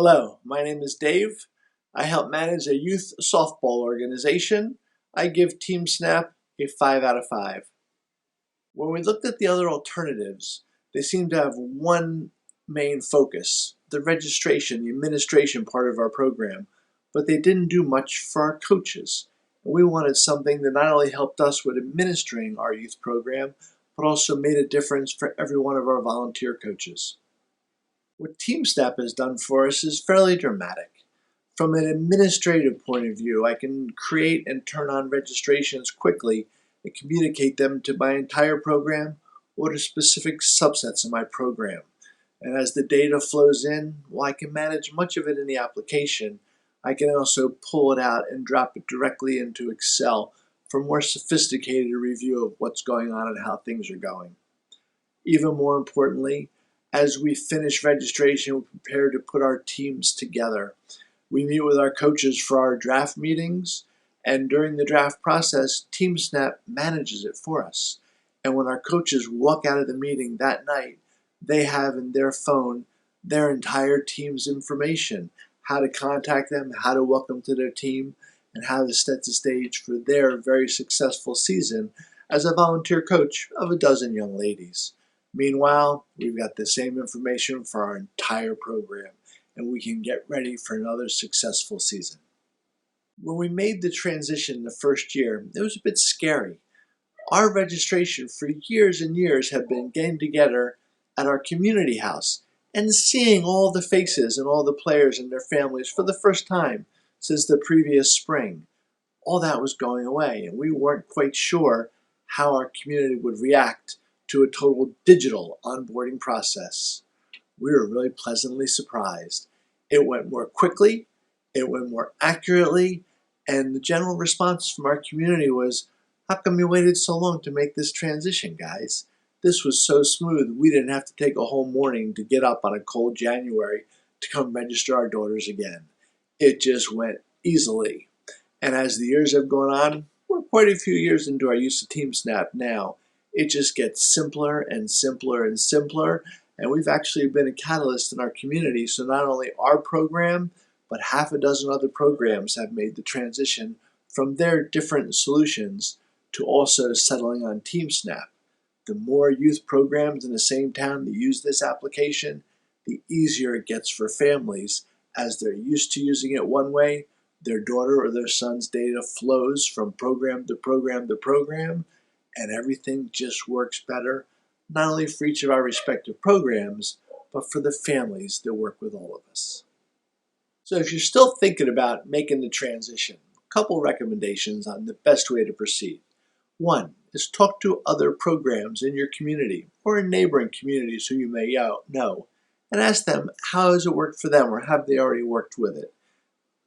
Hello, my name is Dave. I help manage a youth softball organization. I give TeamSnap a 5 out of 5. When we looked at the other alternatives, they seem to have one main focus, the registration, the administration part of our program, but they didn't do much for our coaches. And we wanted something that not only helped us with administering our youth program, but also made a difference for every one of our volunteer coaches. What TeamSnap has done for us is fairly dramatic. From an administrative point of view, I can create and turn on registrations quickly and communicate them to my entire program or to specific subsets of my program. And as the data flows in, while I can manage much of it in the application, I can also pull it out and drop it directly into Excel for more sophisticated review of what's going on and how things are going. Even more importantly, as we finish registration, we prepare to put our teams together. We meet with our coaches for our draft meetings, and during the draft process, TeamSnap manages it for us. And when our coaches walk out of the meeting that night, they have in their phone their entire team's information, how to contact them, how to welcome to their team, and how to set the stage for their very successful season as a volunteer coach of a dozen young ladies. Meanwhile, we've got the same information for our entire program, and we can get ready for another successful season. When we made the transition the first year, it was a bit scary. Our registration for years and years had been getting together at our community house and seeing all the faces and all the players and their families for the first time since the previous spring. All that was going away, and we weren't quite sure how our community would react to a total digital onboarding process. We were really pleasantly surprised. It went more quickly, it went more accurately, and the general response from our community was, "How come you waited so long to make this transition, guys? This was so smooth, we didn't have to take a whole morning to get up on a cold January to come register our daughters again. It just went easily." And as the years have gone on, we're quite a few years into our use of TeamSnap now. It just gets simpler and simpler and simpler, and we've actually been a catalyst in our community. So not only our program, but half a dozen other programs have made the transition from their different solutions to also settling on TeamSnap. The more youth programs in the same town that use this application, the easier it gets for families as they're used to using it one way. Their daughter or their son's data flows from program to program to program, and everything just works better, not only for each of our respective programs, but for the families that work with all of us. So if you're still thinking about making the transition, a couple recommendations on the best way to proceed. One is talk to other programs in your community or in neighboring communities who you may know, and ask them how has it worked for them or have they already worked with it.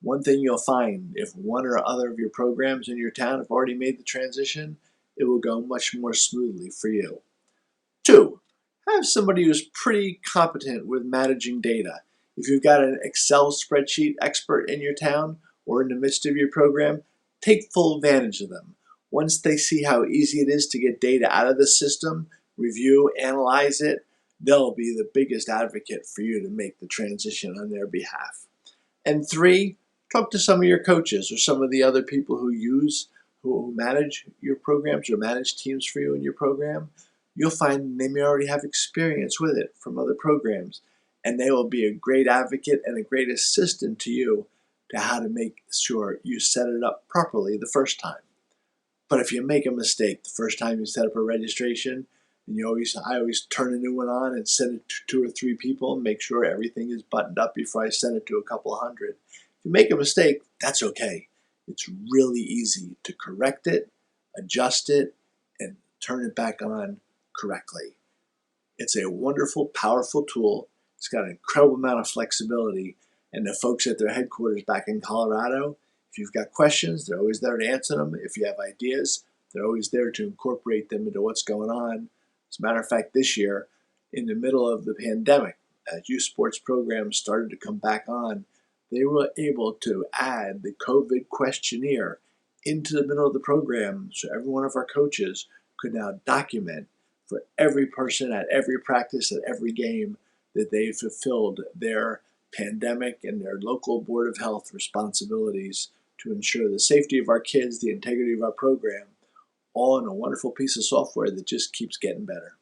One thing you'll find, if one or other of your programs in your town have already made the transition, it will go much more smoothly for you. Two, have somebody who's pretty competent with managing data. If you've got an Excel spreadsheet expert in your town or in the midst of your program, take full advantage of them. Once they see how easy it is to get data out of the system, review, analyze it, they'll be the biggest advocate for you to make the transition on their behalf. And three, talk to some of your coaches or some of the other people who manage your programs or manage teams for you in your program. You'll find they may already have experience with it from other programs, and they will be a great advocate and a great assistant to you to how to make sure you set it up properly the first time. But if you make a mistake the first time you set up a registration, and I always turn a new one on and send it to 2 or 3 people and make sure everything is buttoned up before I send it to a couple hundred. If you make a mistake, that's okay. It's really easy to correct it, adjust it, and turn it back on correctly. It's a wonderful, powerful tool. It's got an incredible amount of flexibility. And the folks at their headquarters back in Colorado, if you've got questions, they're always there to answer them. If you have ideas, they're always there to incorporate them into what's going on. As a matter of fact, this year, in the middle of the pandemic, as youth sports programs started to come back on, they were able to add the COVID questionnaire into the middle of the program so every one of our coaches could now document for every person at every practice, at every game, that they fulfilled their pandemic and their local Board of Health responsibilities to ensure the safety of our kids, the integrity of our program, all in a wonderful piece of software that just keeps getting better.